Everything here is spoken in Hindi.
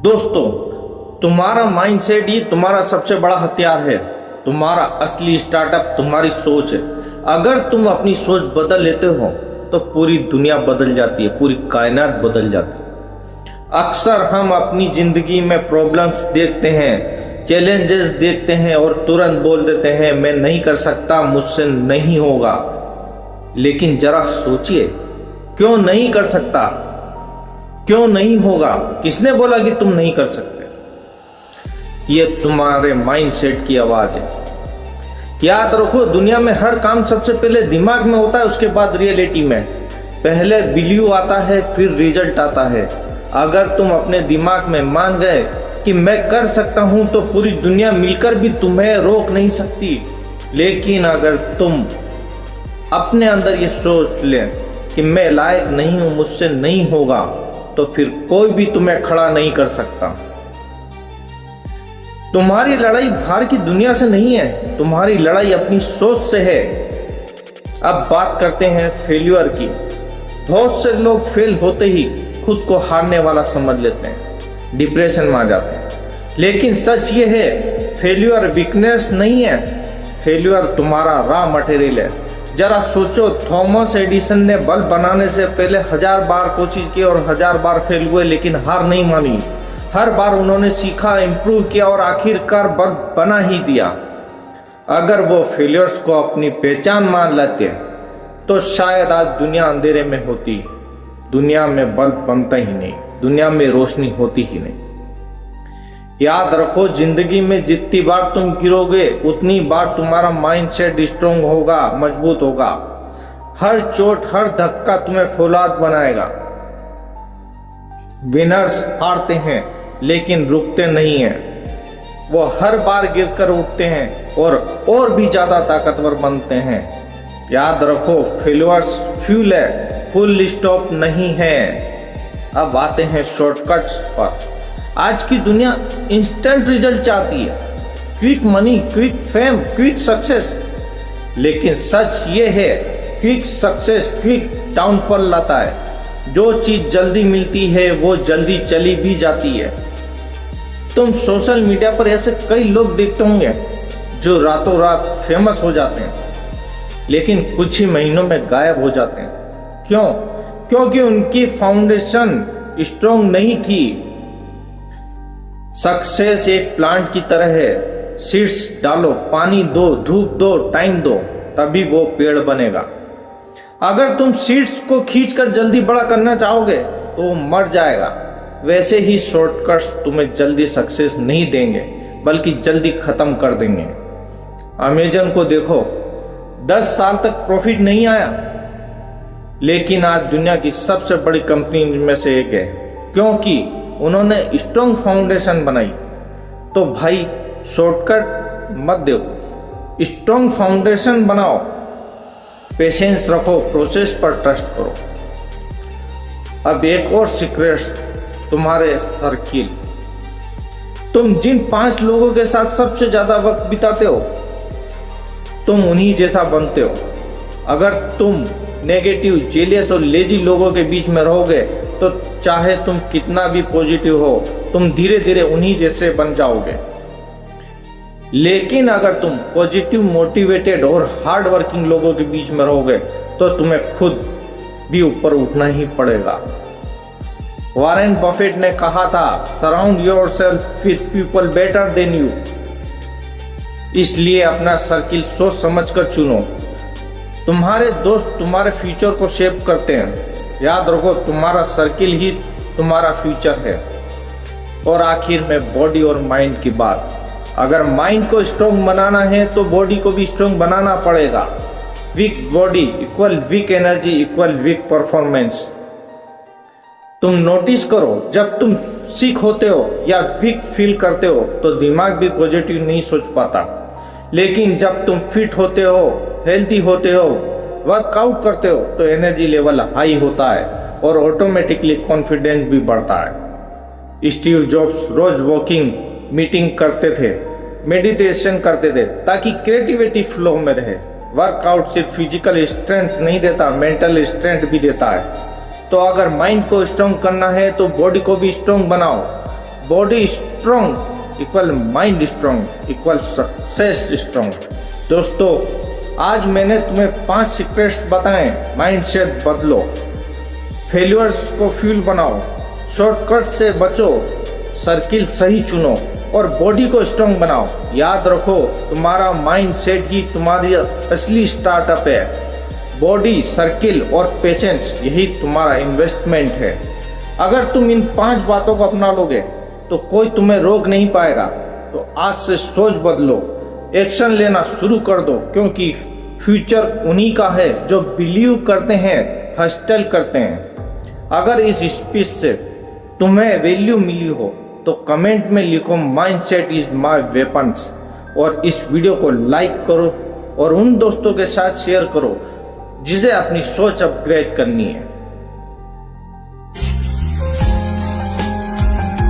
दोस्तों, तुम्हारा माइंडसेट ही तुम्हारा सबसे बड़ा हथियार है। तुम्हारा असली स्टार्टअप तुम्हारी सोच है। अगर तुम अपनी सोच बदल लेते हो तो पूरी दुनिया बदल जाती है, पूरी कायनात बदल जाती है। अक्सर हम अपनी जिंदगी में प्रॉब्लम्स देखते हैं, चैलेंजेस देखते हैं और तुरंत बोल देते हैं मैं नहीं कर सकता, मुझसे नहीं होगा। लेकिन जरा सोचिए, क्यों नहीं कर सकता, क्यों नहीं होगा? किसने बोला कि तुम नहीं कर सकते? ये तुम्हारे माइंडसेट की आवाज है। याद रखो, दुनिया में हर काम सबसे पहले दिमाग में होता है, उसके बाद रियलिटी में। पहले बिलीव आता है, फिर रिजल्ट आता है। अगर तुम अपने दिमाग में मान गए कि मैं कर सकता हूं तो पूरी दुनिया मिलकर भी तुम्हें रोक नहीं सकती। लेकिन अगर तुम अपने अंदर ये सोच ले कि मैं लायक नहीं हूं, मुझसे नहीं होगा, तो फिर कोई भी तुम्हें खड़ा नहीं कर सकता। तुम्हारी लड़ाई बाहर की दुनिया से नहीं है, तुम्हारी लड़ाई अपनी सोच से है। अब बात करते हैं फेल्यूर की। बहुत से लोग फेल होते ही खुद को हारने वाला समझ लेते हैं, डिप्रेशन में आ जाते हैं। लेकिन सच ये है, फेल्यूर वीकनेस नहीं है, फेल्यूर तुम्हारा रॉ मटेरियल है। जरा सोचो, थॉमस एडिसन ने बल्ब बनाने से पहले 1000 बार कोशिश की और 1000 बार फेल हुए, लेकिन हार नहीं मानी। हर बार उन्होंने सीखा, इंप्रूव किया और आखिरकार बल्ब बना ही दिया। अगर वो फेलियर्स को अपनी पहचान मान लेते तो शायद आज दुनिया अंधेरे में होती, दुनिया में बल्ब बनता ही नहीं, दुनिया में रोशनी होती ही नहीं। याद रखो, जिंदगी में जितनी बार तुम गिरोगे उतनी बार तुम्हारा माइंडसेट स्ट्रांग होगा, मजबूत होगा। हर चोट, हर धक्का तुम्हें फौलाद बनाएगा। विनर्स हारते हैं लेकिन रुकते नहीं हैं। वो हर बार गिरकर उठते हैं और भी ज्यादा ताकतवर बनते हैं। याद रखो, फेलियर्स फ्यूल है, फुल स्टॉप नहीं है। अब आते हैं शॉर्टकट्स पर। आज की दुनिया इंस्टेंट रिजल्ट चाहती है, quick money, quick fame, quick success. लेकिन सच ये है, क्विक सक्सेस क्विक डाउनफॉल लाता है। जो चीज जल्दी मिलती है वो जल्दी चली भी जाती है। तुम सोशल मीडिया पर ऐसे कई लोग देखते होंगे जो रातों रात फेमस हो जाते हैं, लेकिन कुछ ही महीनों में गायब हो जाते हैं। क्यों? क्योंकि उनकी फाउंडेशन स्ट्रांग नहीं थी। सक्सेस एक प्लांट की तरह है। सीड्स डालो, पानी दो, धूप दो, टाइम दो, तभी वो पेड़ बनेगा। अगर तुम सीड्स को खींचकर जल्दी बड़ा करना चाहोगे तो वो मर जाएगा। वैसे ही शॉर्टकट्स तुम्हें जल्दी सक्सेस नहीं देंगे, बल्कि जल्दी खत्म कर देंगे। अमेज़न को देखो, 10 साल तक प्रॉफिट नहीं आया, लेकिन आज दुनिया की सबसे बड़ी कंपनी में से एक है, क्योंकि उन्होंने स्ट्रॉन्ग फाउंडेशन बनाई। तो भाई, शॉर्टकट मत दो, स्ट्रॉन्ग फाउंडेशन बनाओ, पेशेंस रखो, प्रोसेस पर ट्रस्ट करो। अब एक और सीक्रेट, तुम्हारे सर्किल। तुम जिन 5 लोगों के साथ सबसे ज्यादा वक्त बिताते हो, तुम उन्हीं जैसा बनते हो। अगर तुम नेगेटिव, जेलियस और लेजी लोगों के बीच में रहोगे तो चाहे तुम कितना भी पॉजिटिव हो, तुम धीरे धीरे उन्हीं जैसे बन जाओगे। लेकिन अगर तुम पॉजिटिव, मोटिवेटेड और हार्ड वर्किंग लोगों के बीच में रहोगे तो तुम्हें खुद भी ऊपर उठना ही पड़ेगा। वॉरेन बफेट ने कहा था, surround yourself with people better than you. इसलिए अपना सर्किल सोच समझकर चुनो। तुम्हारे दोस्त तुम्हारे फ्यूचर को शेप करते हैं। याद रखो, तुम्हारा सर्किल ही तुम्हारा फ्यूचर है। और आखिर में बॉडी और माइंड की बात। अगर माइंड को स्ट्रांग बनाना है तो बॉडी को भी स्ट्रांग बनाना पड़ेगा। Weak body equal weak energy equal weak performance. तुम नोटिस करो, जब तुम सीख होते हो या वीक फील करते हो तो दिमाग भी पॉजिटिव नहीं सोच पाता। लेकिन जब तुम फिट होते हो, हेल्थी होते हो, वर्कआउट करते हो तो एनर्जी लेवल हाई होता है और ऑटोमेटिकली कॉन्फिडेंस भी बढ़ता है। स्टीव जॉब्स रोज वॉकिंग, मीटिंग करते थे, मेडिटेशन करते थे ताकि क्रिएटिविटी फ्लो में रहे। वर्कआउट सिर्फ फिजिकल स्ट्रेंथ नहीं देता, मेंटल स्ट्रेंथ भी देता है। तो अगर माइंड को स्ट्रांग करना है तो बॉडी को भी स्ट्रांग बनाओ। Body strong equal mind strong equal success strong. दोस्तों, आज मैंने तुम्हें 5 सीक्रेट्स बताए। माइंडसेट बदलो, फेल्यूर्स को फ्यूल बनाओ, शॉर्टकट से बचो, सर्किल सही चुनो और बॉडी को स्ट्रॉन्ग बनाओ। याद रखो, तुम्हारा माइंडसेट ही तुम्हारी असली स्टार्टअप है। बॉडी, सर्किल और पेशेंस यही तुम्हारा इन्वेस्टमेंट है। अगर तुम इन 5 बातों को अपना लोगे तो कोई तुम्हें रोक नहीं पाएगा। तो आज से सोच बदलो, एक्शन लेना शुरू कर दो, क्योंकि फ्यूचर उन्हीं का है जो बिलीव करते हैं, हस्टल करते हैं। अगर इस स्पीच से तुम्हें वैल्यू मिली हो तो कमेंट में लिखो माइंडसेट इज माय वेपन्स, और इस वीडियो को लाइक करो और उन दोस्तों के साथ शेयर करो जिसे अपनी सोच अपग्रेड करनी है।